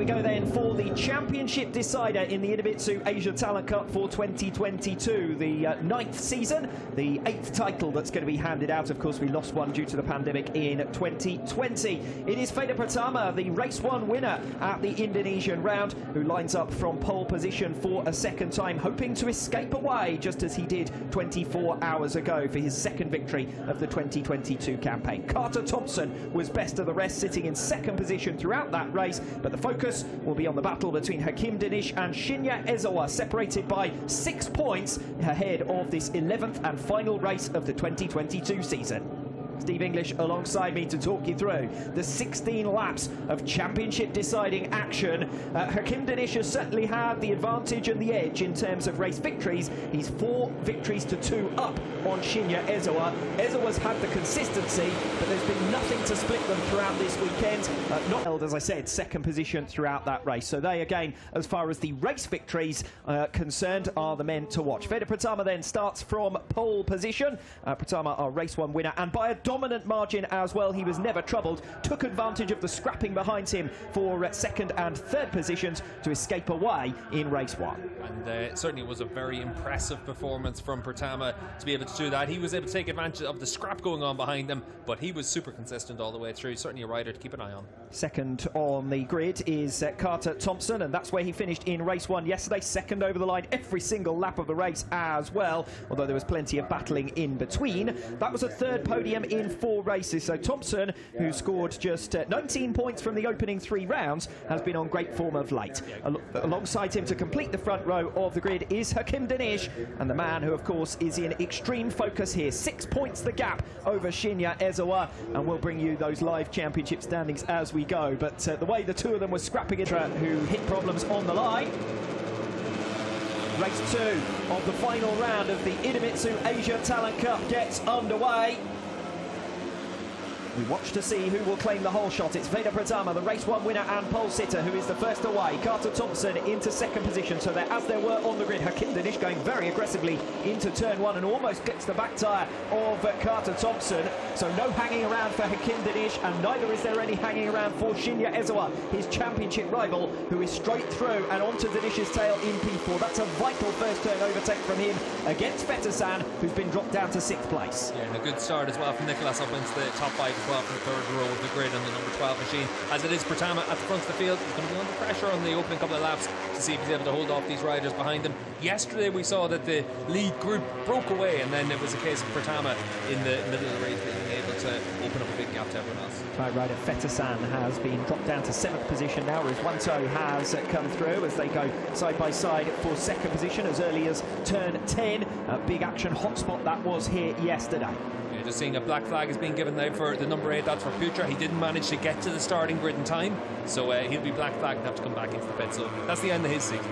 we go then for the championship decider in the Idemitsu Asia Talent Cup for 2022. The 9th season, the 8th title that's going to be handed out. Of course, we lost one due to the pandemic in 2020. It is Veda Pratama, the race 1 winner at the Indonesian round, who lines up from pole position for a second time, hoping to escape away just as he did 24 hours ago for his second victory of the 2022 campaign. Carter Thompson was best of the rest, sitting in second position throughout that race, but the focus will be on the battle between Hakim Danish and Shinya Ezawa, separated by 6 points ahead of this 11th and final race of the 2022 season. Steve English alongside me to talk you through the 16 laps of championship deciding action. Hakim Danish has certainly had the advantage and the edge in terms of race victories. He's 4 victories to 2 up on Shinya Ezawa. Ezawa's had the consistency, but there's been nothing to split them throughout this weekend. Not held, as I said, second position throughout that race. So they, again, as far as the race victories concerned, are the men to watch. Veda Pratama then starts from pole position. Pratama, our race 1 winner, and by a dominant margin as well. He was never troubled, took advantage of the scrapping behind him for second and third positions to escape away in race 1. And certainly was a very impressive performance from Pratama to be able to do that. He was able to take advantage of the scrap going on behind him, but he was super consistent all the way through. Certainly a rider to keep an eye on. Second on the grid is Carter Thompson, and that's where he finished in race 1 yesterday. Second over the line every single lap of the race as well, although there was plenty of battling in between. That was a third podium in 4 races. So Thompson, who scored just 19 points from the opening 3 rounds, has been on great form of late. Alongside him to complete the front row of the grid is Hakim Danish, and the man who of course is in extreme focus here. 6 points the gap over Shinya Ezawa, and we'll bring you those live championship standings as we go. But the way the two of them were scrapping it, who hit problems on the line. Race 2 of the final round of the Idemitsu Asia Talent Cup gets underway. We watch to see who will claim the whole shot. It's Veda Pratama, the race 1 winner and pole sitter, who is the first away. Carter Thompson into second position. So there, as there were on the grid, Hakim Danish going very aggressively into turn 1 and almost gets the back tyre of Carter Thompson. So no hanging around for Hakim Danish, and neither is there any hanging around for Shinya Ezawa, his championship rival, who is straight through and onto Danish's tail in P4. That's a vital first turn overtake from him against Fetasan, who's been dropped down to 6th place. Yeah, and a good start as well from Nicholas up into the top 5 as well from the 3rd row of the grid on the number 12 machine. As it is Pratama at the front of the field, he's going to be under pressure on the opening couple of laps to see if he's able to hold off these riders behind him. Yesterday we saw that the lead group broke away, and then it was a case of Pratama in the middle of the race being able to open up a big gap to everyone else. Right, rider Fetasan has been dropped down to 7th position now. Rizwanto has come through as they go side by side for second position as early as turn 10. A big action hotspot that was here yesterday. Yeah, just seeing a black flag is being given now for the number 8, that's for Putra. He didn't manage to get to the starting grid in time, so he'll be black flagged and have to come back into the pit. So that's the end of his season.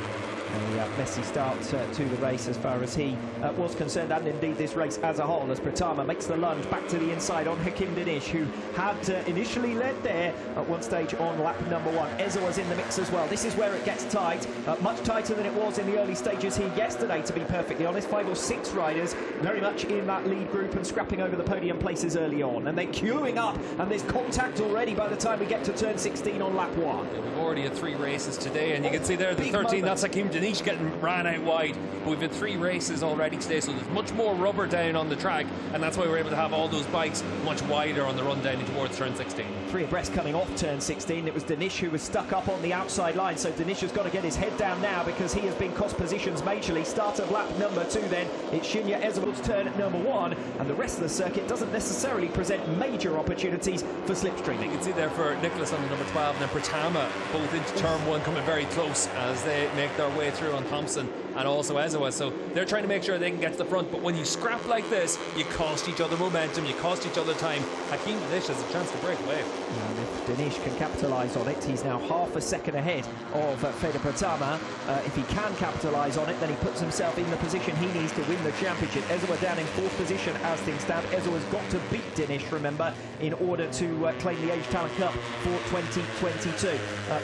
A messy start to the race as far as he was concerned, and indeed this race as a whole, as Pratama makes the lunge back to the inside on Hakim Danish, who had initially led there at one stage on lap number 1. Ezawa's in the mix as well. This is where it gets tight, much tighter than it was in the early stages here yesterday, to be perfectly honest. 5 or 6 riders very much in that lead group and scrapping over the podium places early on, and they're queuing up, and there's contact already by the time we get to turn 16 on lap 1. Yeah, we've already had 3 races today, and you can see there the 13, that's Hakim Danish getting ran out wide. But we've had 3 races already today, so there's much more rubber down on the track, and that's why we're able to have all those bikes much wider on the run down towards turn 16. 3 abreast coming off turn 16. It was Danish who was stuck up on the outside line, so Danish has got to get his head down now because he has been cost positions majorly. Start of lap number 2 then, it's Shinya Ezawa's turn number 1, and the rest of the circuit doesn't necessarily present major opportunities for slipstreaming. You can see there for Nicholas on the number 12 and then Pratama both into turn 1 coming very close as they make their way through on Thompson and also Ezawa, so they're trying to make sure they can get to the front, but when you scrap like this, you cost each other momentum, you cost each other time. Hakim Danish has a chance to break away. And if Danish can capitalise on it, he's now half a second ahead of Veda Pratama. If he can capitalise on it, then he puts himself in the position he needs to win the championship. Ezawa down in 4th position as things stand. Ezawa's got to beat Danish, remember, in order to claim the Age Talent Cup for 2022.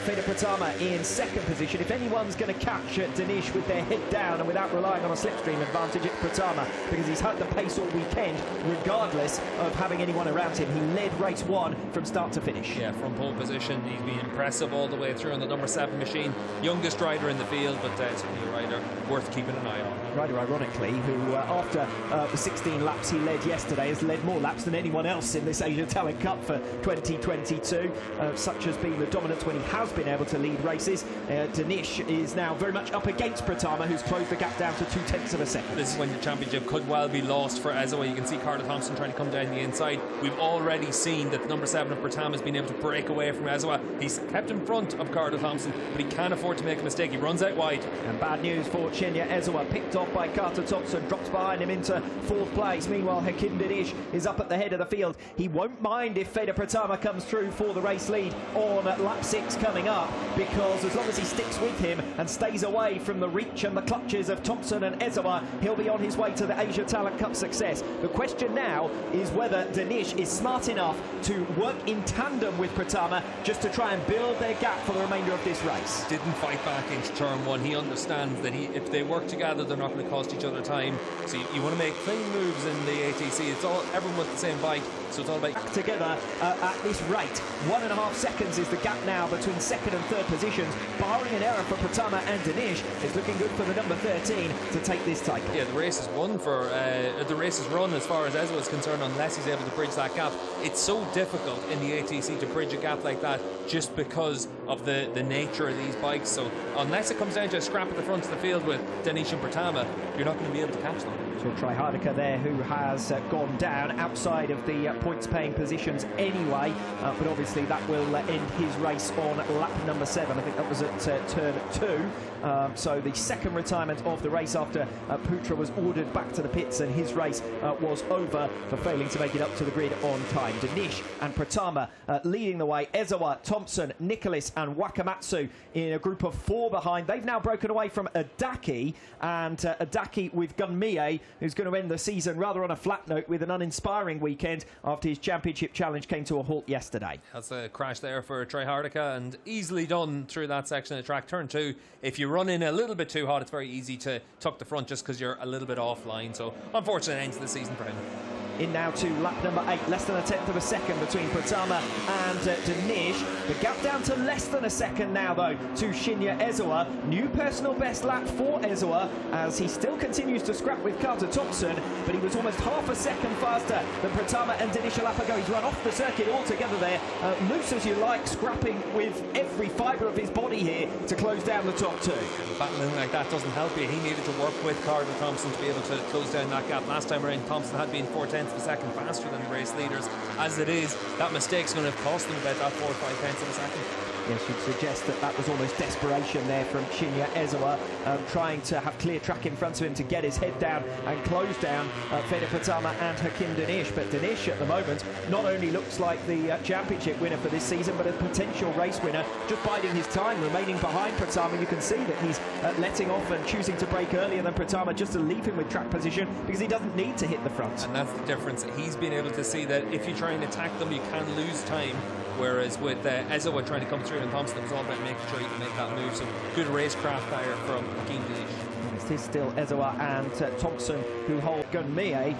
Veda Pratama in second position. If anyone's going to catch Danish with their head down and without relying on a slipstream advantage, it's Pratama, because he's had the pace all weekend regardless of having anyone around him. He led race 1 from start to finish. Yeah, from pole position, he's been impressive all the way through on the number 7 machine. Youngest rider in the field, but certainly a rider worth keeping an eye on. Rider, ironically, who after the 16 laps he led yesterday has led more laps than anyone else in this Asia Talent Cup for 2022. Such has been the dominance when he has been able to lead races. Danish is now very much up against Pratama, who's closed the gap down to 0.2 of a second. This is when the championship could well be lost for Ezoa. You can see Carter Thompson trying to come down the inside. We've already seen that number 7 of Pratama has been able to break away from Ezoa. He's kept in front of Carter Thompson, but he can't afford to make a mistake. He runs out wide. And bad news for Shinya Ezoa, picked off by Carter Thompson, drops behind him into 4th place. Meanwhile, Hakim Danish is up at the head of the field. He won't mind if Veda Pratama comes through for the race lead on lap 6 coming up, because as long as he sticks with him and stays away from the reach and the clutches of Thompson and Ezoa, he'll be on his way to the Asia Talent Cup success. The question now is whether Danish is smart enough to work in tandem with Pratama just to try and build their gap for the remainder of this race. Didn't fight back into turn 1. He understands that if they work together, they're not going to cost each other time. So you want to make clean moves in the ATC. It's all everyone with the same bike, so it's all about back together at this rate. 1.5 seconds is the gap now between 2nd and 3rd positions. Barring an error for Pratama and Danish, it's looking good for the number 13 to take this title. Yeah, the race is won for the race is run as far as Ezoa is concerned, unless he's able to bridge that gap. It's so difficult in the ATC to bridge a gap like that, just because of the nature of these bikes. So unless it comes down to a scrap at the front of the field with Danish and Pratama, you're not going to be able to catch them. So Tryhardika there, who has gone down outside of the points-paying positions anyway, but obviously that will end his race on lap number 7. I think that was at turn 2. So the second retirement of the race after Putra was ordered back to the pits, and his race was over for failing to make it up to the grid on time. Danish and Pratama leading the way. Ezoa, Thompson, Nicholas and Wakamatsu in a group of 4 behind. They've now broken away from Adaki, and Adaki with Gunmie, who's going to end the season rather on a flat note with an uninspiring weekend after his championship challenge came to a halt yesterday. That's a crash there for Tryhardika, and easily done through that section of the track. Turn 2, if you run in a little bit too hot, it's very easy to tuck the front just because you're a little bit offline. So unfortunate end to the season for him. In now to lap number 8, less than 1/10 of a second between Pratama and Danish. The gap down to less than a second now, though, to Shinya Ezoa. New personal best lap for Ezoa, as he still continues to scrap with Carter Thompson, but he was almost half a second faster than Pratama and Danish a lap ago. He's run off the circuit altogether there, loose as you like, scrapping with every fibre of his body here to close down the top 2. Battling like that doesn't help you. He needed to work with Carter Thompson to be able to close down that gap. Last time around, Thompson had been 0.4 of a second faster than the race leaders. As it is, that mistake's going to cost them about that 4 or 5 tenths of a second. Yes, you'd suggest that that was almost desperation there from Shinya Ezoa, trying to have clear track in front of him to get his head down and close down Veda Pratama and Hakim Danish. But Danish at the moment not only looks like the championship winner for this season, but a potential race winner, just biding his time, remaining behind Pratama. You can see that he's letting off and choosing to break earlier than Pratama just to leave him with track position, because he doesn't need to hit the front. And that's the difference. He's been able to see that if you try and attack them, you can lose time. Whereas with Ezoa trying to come through and Thompson, it was all about making sure you can make that move. So good racecraft there from Hakim Danish. It is still Ezoa and Thompson who hold Gunmie,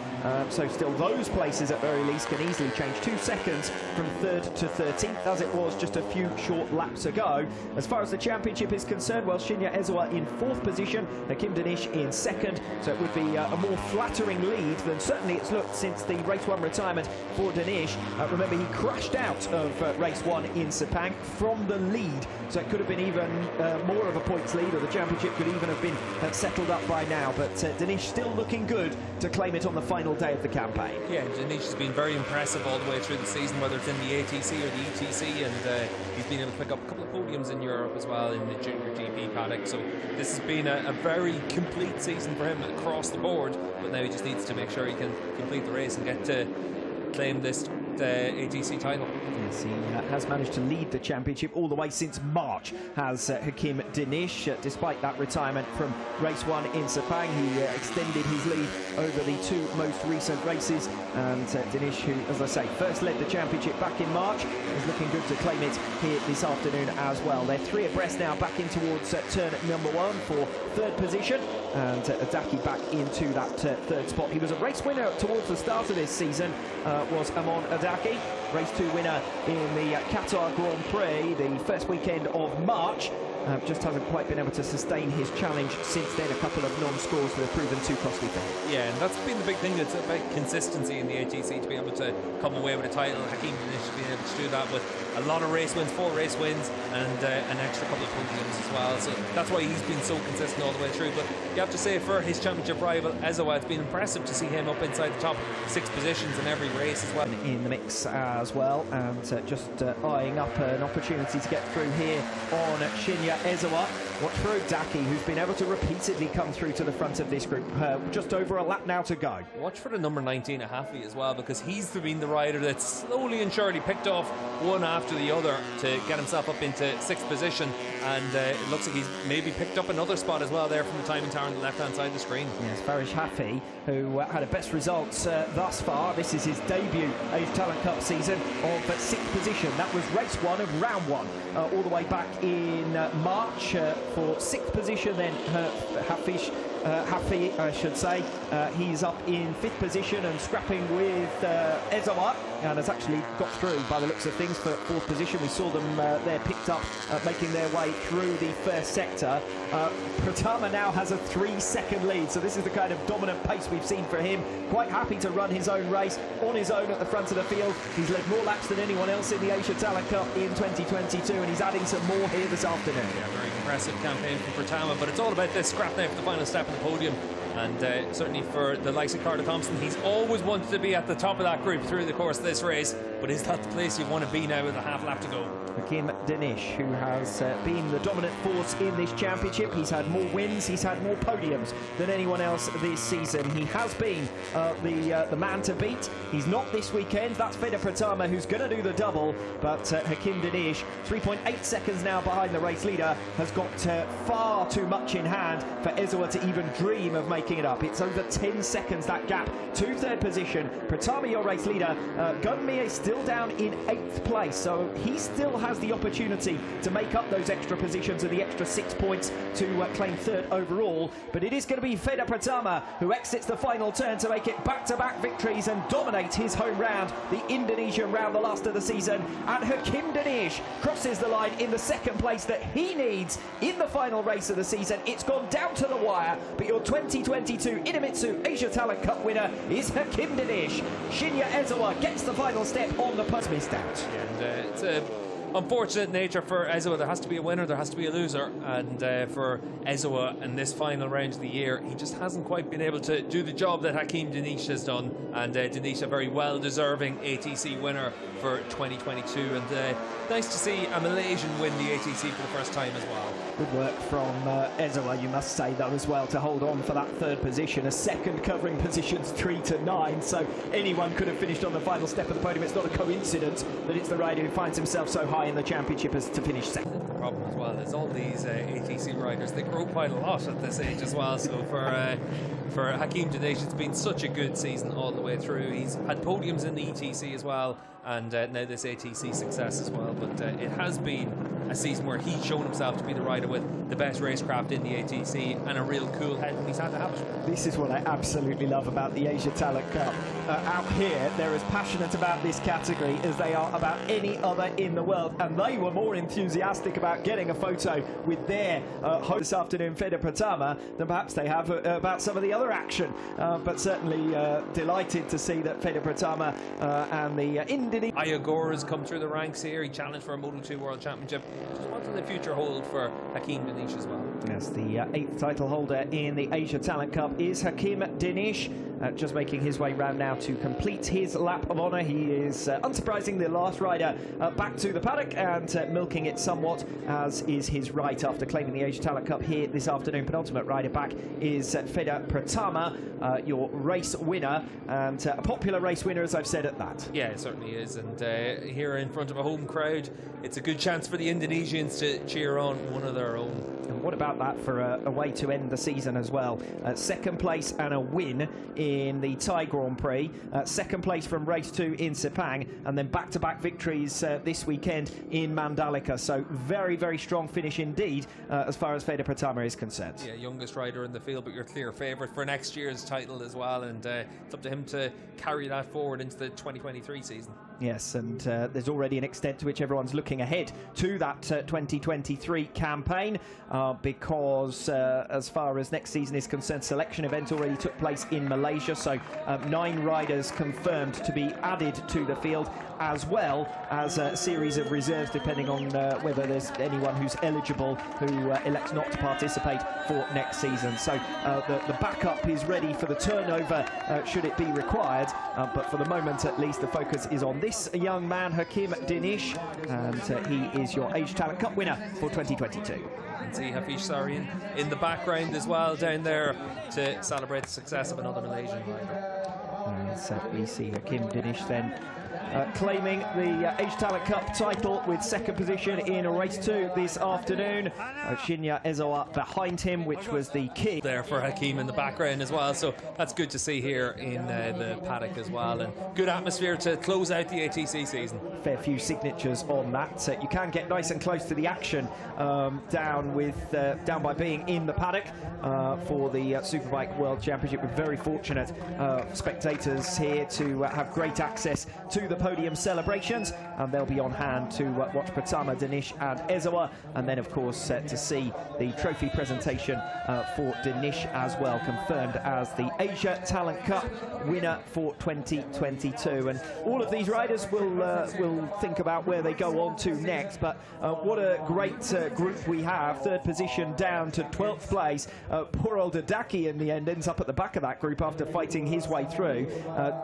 so still those places at very least can easily change. 2 seconds from 3rd to 13th, as it was just a few short laps ago. As far as the championship is concerned, well, Shinya Ezoa in 4th position, Hakim Danish in 2nd, so it would be a more flattering lead than certainly it's looked since the race 1 retirement for Danish. Remember, he crashed out of race 1 in Sepang from the lead, so it could have been even more of a points lead, or the championship could even have been settled up by now. But Danish still looking good to claim it on the final day of the campaign. Yeah, Danish has been very impressive all the way through the season, whether it's in the ATC or the ETC, and he's been able to pick up a couple of podiums in Europe as well in the junior GP paddock. So this has been a very complete season for him across the board, but now he just needs to make sure he can complete the race and get to claim this ATC title. Yes, he has managed to lead the championship all the way since March, has Hakim Danish. Despite that retirement from race 1 in Sepang, he extended his lead over the 2 most recent races. And Danish, who, as I say, first led the championship back in March, is looking good to claim it here this afternoon as well. They're 3 abreast now, back in towards turn number 1 for 3rd position. And Adaki back into that 3rd spot. He was a race winner towards the start of this season, was Amon Adaki. Race 2 winner in the Qatar Grand Prix, the first weekend of March. Just hasn't quite been able to sustain his challenge since then. A couple of non-scores that have proven too costly for him. Yeah, and that's been the big thing. It's about consistency in the ATC, to be able to come away with a title. Hakim Danish being able to do that with a lot of race wins, 4 race wins, and an extra couple of podiums as well. So that's why he's been so consistent all the way through. But you have to say, for his championship rival Ezawa, it's been impressive to see him up inside the top 6 positions in every race as well. In the mix as well, and just eyeing up an opportunity to get through here on Shinya Ezawa. Watch for Odaki, who's been able to repeatedly come through to the front of this group. Just over a lap now to go. Watch for the number 19 at Hafi as well, because he's been the rider that's slowly and surely picked off one after the other to get himself up into 6th position, and it looks like he's maybe picked up another spot as well there from the timing tower on the left hand side of the screen. Yes, Farish Hafi, who had a best results thus far. This is his debut Age Talent Cup season of 6th position. That was race 1 of round 1, all the way back in March for 6th position. Then Hafi, I should say, he's up in 5th position and scrapping with Ezawa, and has actually got through by the looks of things for 4th position. We saw them there picked up, making their way through the first sector. Pratama now has a 3-second lead, so this is the kind of dominant pace we've seen for him. Quite happy to run his own race on his own at the front of the field. He's led more laps than anyone else in the Asia Talent Cup in 2022, and he's adding some more here this afternoon. Yeah, very impressive campaign from Pratama, but it's all about this scrap now for the final step of the podium. And certainly for the likes of Carter Thompson, he's always wanted to be at the top of that group through the course of this race, but is that the place you want to be now with a half lap to go? Hakim Danish, who has been the dominant force in this championship. He's had more wins, he's had more podiums than anyone else this season. He has been the man to beat. He's not this weekend. That's Veda Pratama, who's going to do the double, but Hakim Danish, 3.8 seconds now behind the race leader, has got far too much in hand for Ezawa to even dream of making it up. It's over 10 seconds, that gap to 3rd position. Pratama, your race leader. Gunmi is still down in 8th place, so he still has the opportunity to make up those extra positions and the extra 6 points to claim 3rd overall. But it is going to be Veda Pratama who exits the final turn to make it back-to-back victories and dominate his home round, the Indonesian round, the last of the season. And Hakim Danish crosses the line in the 2nd place that he needs in the final race of the season. It's gone down to the wire, but your 2022 Idemitsu Asia Talent Cup winner is Hakim Danish. Shinya Ezawa gets the final step on the post missed out. And it's a unfortunate nature for Ezawa. There has to be a winner, there has to be a loser, and for Ezawa in this final round of the year, he just hasn't quite been able to do the job that Hakim Danish has done, and Danish a very well deserving ATC winner for 2022, and nice to see a Malaysian win the ATC for the first time as well. Good work from Ezawa, you must say, though, as well, to hold on for that 3rd position. A second covering positions 3 to 9, so anyone could have finished on the final step of the podium. It's not a coincidence that it's the rider who finds himself so high in the championship as to finish 2nd. The problem as well is all these ATC riders, they grow quite a lot at this age as well. So for Hakim Danish, it's been such a good season all the way through. He's had podiums in the ETC as well, and now this ATC success as well. But it has been a season where he's shown himself to be the rider with the best racecraft in the ATC, and a real cool head when he's had to have it. This is what I absolutely love about the Asia Talent Cup. Out here, they're as passionate about this category as they are about any other in the world, and they were more enthusiastic about getting a photo with their host this afternoon, Veda Pratama, than perhaps they have about some of the other action. But certainly delighted to see that Veda Pratama and the Indonesian Ayagor has come through the ranks here. He challenged for a Moto 2 World Championship. Just what does the future hold for Hakim Danish as well? Yes, the 8th title holder in the Asia Talent Cup is Hakim Danish, just making his way round now to complete his lap of honour. He is, unsurprisingly, the last rider back to the paddock and milking it somewhat, as is his right after claiming the Asia Talent Cup here this afternoon. Penultimate rider back is Veda Pratama, your race winner, and a popular race winner, as I've said at that. Yeah, it certainly is, and here in front of a home crowd, it's a good chance for the Indonesians to cheer on one of their own. And what about that for a way to end the season as well? Second place and a win in the Thai Grand Prix, second place from race 2 in Sepang, and then back-to-back victories this weekend in Mandalika. So very, very strong finish indeed as far as Veda Pratama is concerned. Yeah, youngest rider in the field, but your clear favourite for next year's title as well, and it's up to him to carry that forward into the 2023 season. Yes, and there's already an extent to which everyone's looking ahead to that 2023 campaign because as far as next season is concerned, selection event already took place in Malaysia, so 9 riders confirmed to be added to the field, as well as a series of reserves depending on whether there's anyone who's eligible who elects not to participate for next season. So the backup is ready for the turnover should it be required, but for the moment at least the focus is on this young man, Hakim Danish, and he is your Asia Talent Cup winner for 2022. And see Hafiz Sarian in the background as well down there to celebrate the success of another Malaysian rider. So we see Hakim Danish then claiming the Asia Talent Cup title with second position in race 2 this afternoon. Shinya Ezawa behind him, which was the key there for Hakim in the background as well, so that's good to see here in the paddock as well, and good atmosphere to close out the ATC season. Fair few signatures on that. You can get nice and close to the action down by being in the paddock for the Superbike World Championship. We're very fortunate spectators here to have great access to the podium celebrations, and they'll be on hand to watch Pratama, Danish and Ezawa, and then of course to see the trophy presentation for Danish as well, confirmed as the Asia Talent Cup winner for 2022. And all of these riders will think about where they go on to next, but what a great group we have. Third position down to 12th place. Poor old Adaki in the end ends up at the back of that group after fighting his way through,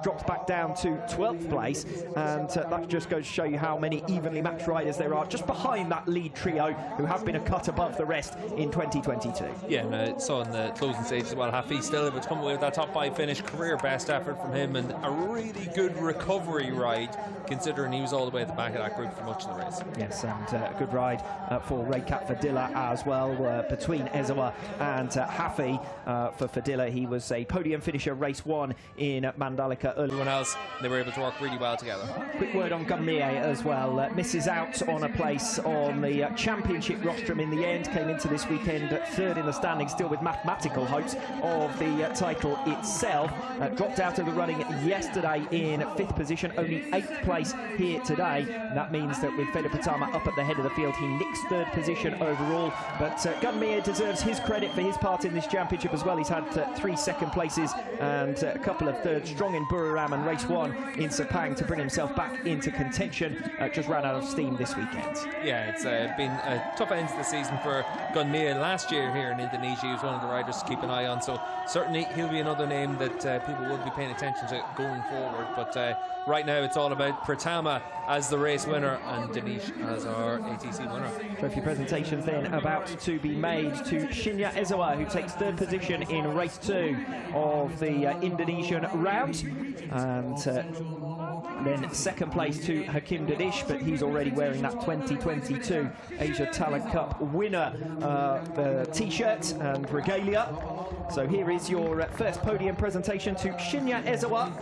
drops back down to 12th place, and that just goes to show you how many evenly matched riders there are just behind that lead trio, who have been a cut above the rest in 2022. Yeah, and I saw in the closing stage as well, Hafiz still able to come away with that top 5 finish, career best effort from him, and a really good recovery ride considering he was all the way at the back of that group for much of the race. Yes, and a good ride for Raykat Fadilla as well, between Ezawa and Hafi. For Fadilla, he was a podium finisher race 1 in Mandalika. Everyone else, they were able to work really well together. Quick word on Gunmie as well. Misses out on a place on the championship rostrum in the end. Came into this weekend 3rd in the standings, still with mathematical hopes of the title itself. Dropped out of the running yesterday in 5th position, only 8th place here today. And that means that with Veda Pratama up at the head of the field, he nicks 3rd position overall. But Gunmie deserves his credit for his part in this championship as well. He's had 3 second places and a couple of thirds, strong in Buriram and race 1 in Sepang to bring himself back into contention. Just ran out of steam this weekend. Yeah, it's been a tough end to the season for Gunmie. Last year here in Indonesia, he was one of the riders to keep an eye on, so certainly he'll be another name that people will be paying attention to going forward. But right now it's all about Pratama as the race winner and Danish as our ATC winner. Trophy presentations then about to be made to Shinya Ezawa, who takes 3rd position in race 2 of the Indonesian round, and then 2nd place to Hakim Danish, but he's already wearing that 2022 Asia Talent Cup winner t-shirt and regalia. So here is your first podium presentation to Shinya Ezawa,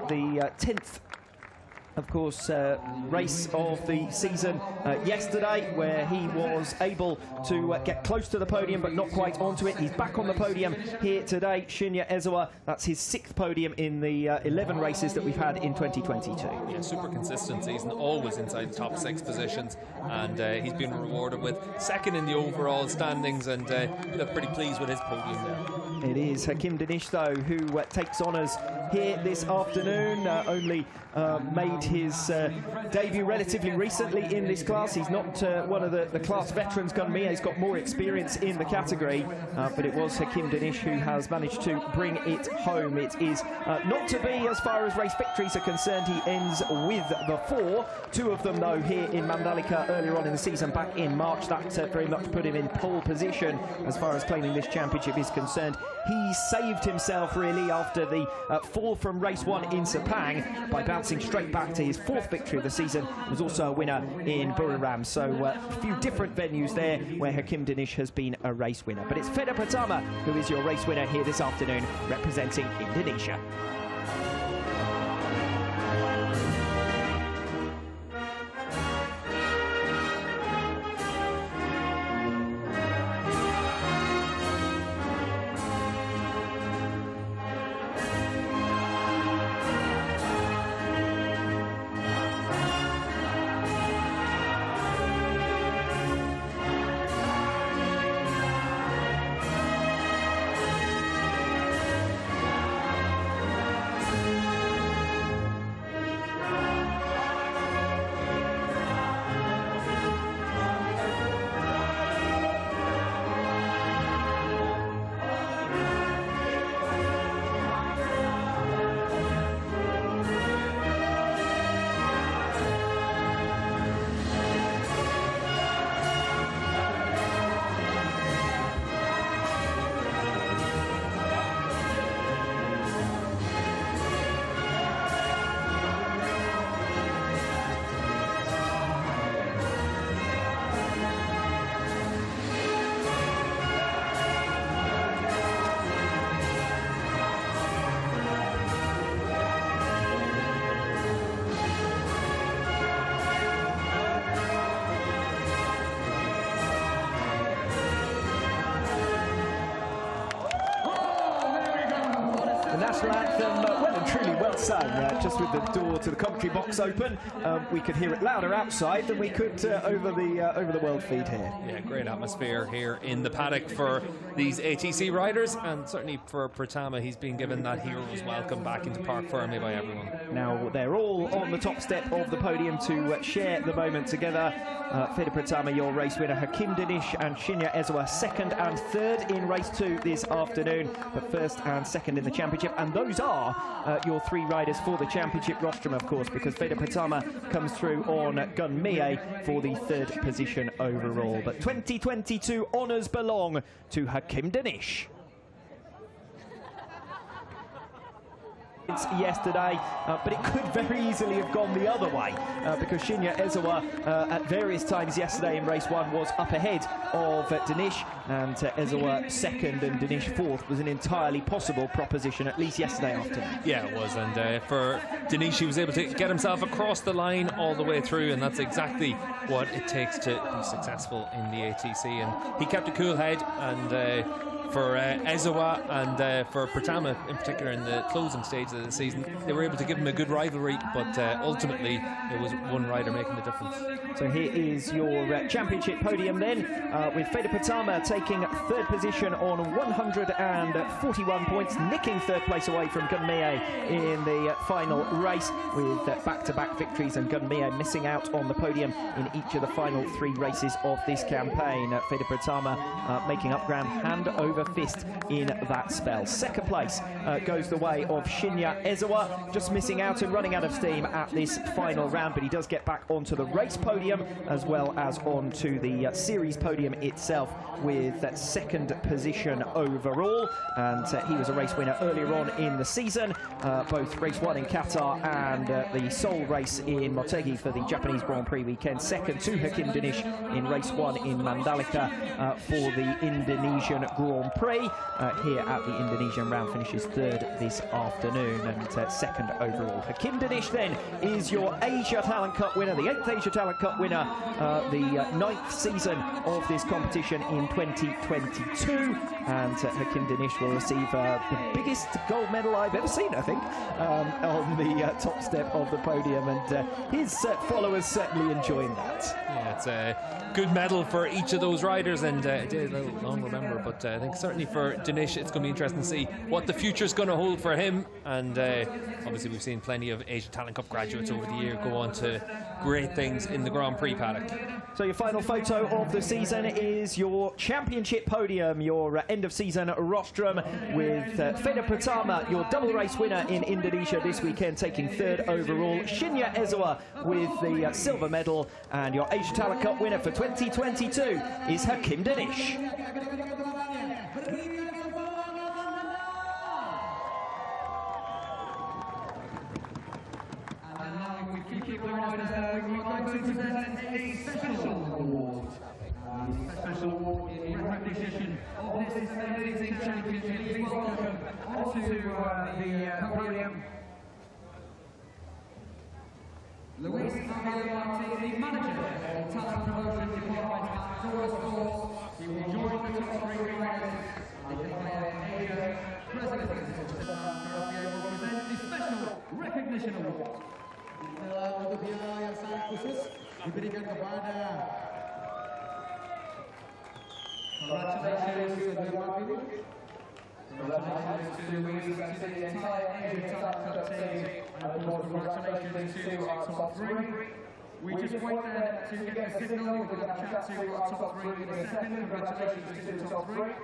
the 10th of course, race of the season yesterday, where he was able to get close to the podium but not quite onto it. He's back on the podium here today. Shinya Ezawa, that's his 6th podium in the 11 races that we've had in 2022. Yeah, super consistent season, always inside the top 6 positions, and he's been rewarded with 2nd in the overall standings, and we look pretty pleased with his podium there. It is Hakim Danish, though, who takes honours here this afternoon. Only made his debut relatively recently in this class. He's not one of the class veterans. Gunmie has got more experience in the category, but it was Hakim Danish who has managed to bring it home. It is not to be as far as race victories are concerned. He ends with the 4. 2 of them, though, here in Mandalika earlier on in the season, back in March. That very much put him in pole position as far as claiming this championship is concerned. He saved himself, really, after the fall from race 1 in Sepang by bouncing straight back to his 4th victory of the season. He was also a winner in Buriram. So a few different venues there where Hakim Danish has been a race winner. But it's Veda Pratama who is your race winner here this afternoon, representing Indonesia. National anthem, well and truly well sung, just with the door to the commentary box open. We could hear it louder outside than we could over the world feed here. Yeah, great atmosphere here in the paddock for these ATC riders, and certainly for Pratama. He's been given that hero's welcome back into Park Ferme by everyone. Now they're all on the top step of the podium to share the moment together. Veda Pratama, your race winner, Hakim Danish and Shinya Ezawa, 2nd and 3rd in race 2 this afternoon, but 1st and 2nd in the championship. And those are your 3 riders for the championship rostrum, of course, because Veda Pratama comes through on Gunmie for the 3rd position overall. But 2022 honours belong to Hakim Danish. Yesterday, but it could very easily have gone the other way because Shinya Ezawa at various times yesterday in race 1 was up ahead of Danish, and Ezawa 2nd and Danish 4th was an entirely possible proposition, at least yesterday afternoon. Yeah, it was, and for Danish, he was able to get himself across the line all the way through, and that's exactly what it takes to be successful in the ATC. And he kept a cool head, and for Ezawa and for Pratama in particular in the closing stages of the season, they were able to give him a good rivalry, but ultimately it was one rider making the difference. So here is your championship podium then, with Veda Pratama taking 3rd position on 141 points, nicking 3rd place away from Gunmie in the final race with back-to-back victories, and Gunmie missing out on the podium in each of the final 3 races of this campaign. Veda Pratama making up ground hand over fist in that spell. 2nd place goes the way of Shinya Ezawa, just missing out and running out of steam at this final round, but he does get back onto the race podium as well as onto the series podium itself with that 2nd position overall, and he was a race winner earlier on in the season, both race 1 in Qatar and the Seoul race in Motegi for the Japanese Grand Prix weekend. 2nd to Hakim Danish in race 1 in Mandalika for the Indonesian Grand Prix. Here at the Indonesian round, finishes 3rd this afternoon, and 2nd overall. Hakim Danish then is your Asia Talent Cup winner, the 8th Asia Talent Cup winner, the 9th season of this competition in 2022, and Hakim Danish will receive the biggest gold medal I've ever seen, I think, on the top step of the podium, and his followers certainly enjoying that. Yeah, it's a good medal for each of those riders, and a little long remember, but I think certainly for Danish, it's going to be interesting to see what the future's going to hold for him. And obviously we've seen plenty of Asia Talent Cup graduates over the year go on to great things in the Grand Prix paddock. So your final photo of the season is your championship podium, your end-of-season rostrum with Veda Pratama, your double race winner in Indonesia this weekend, taking third overall. Shinya Ezawa with the silver medal, and your Asia Talent Cup winner for 2022 is Hakim Danish. Special award in recognition of this amazing championship. Please welcome onto the podium Luis Martin, the manager of Talent Promotion Department at Juara Sports. He will join the top three riders and declare Asia President will present the special recognition award. Untuk yang sangat khusus diberikan kepada congratulations to the Hakim. Congratulations to the entire Asia Talent Cup team, and of course congratulations to our top three. We just wait there to get the signal. We're going to chat to our top three in a second. Congratulations to the top three.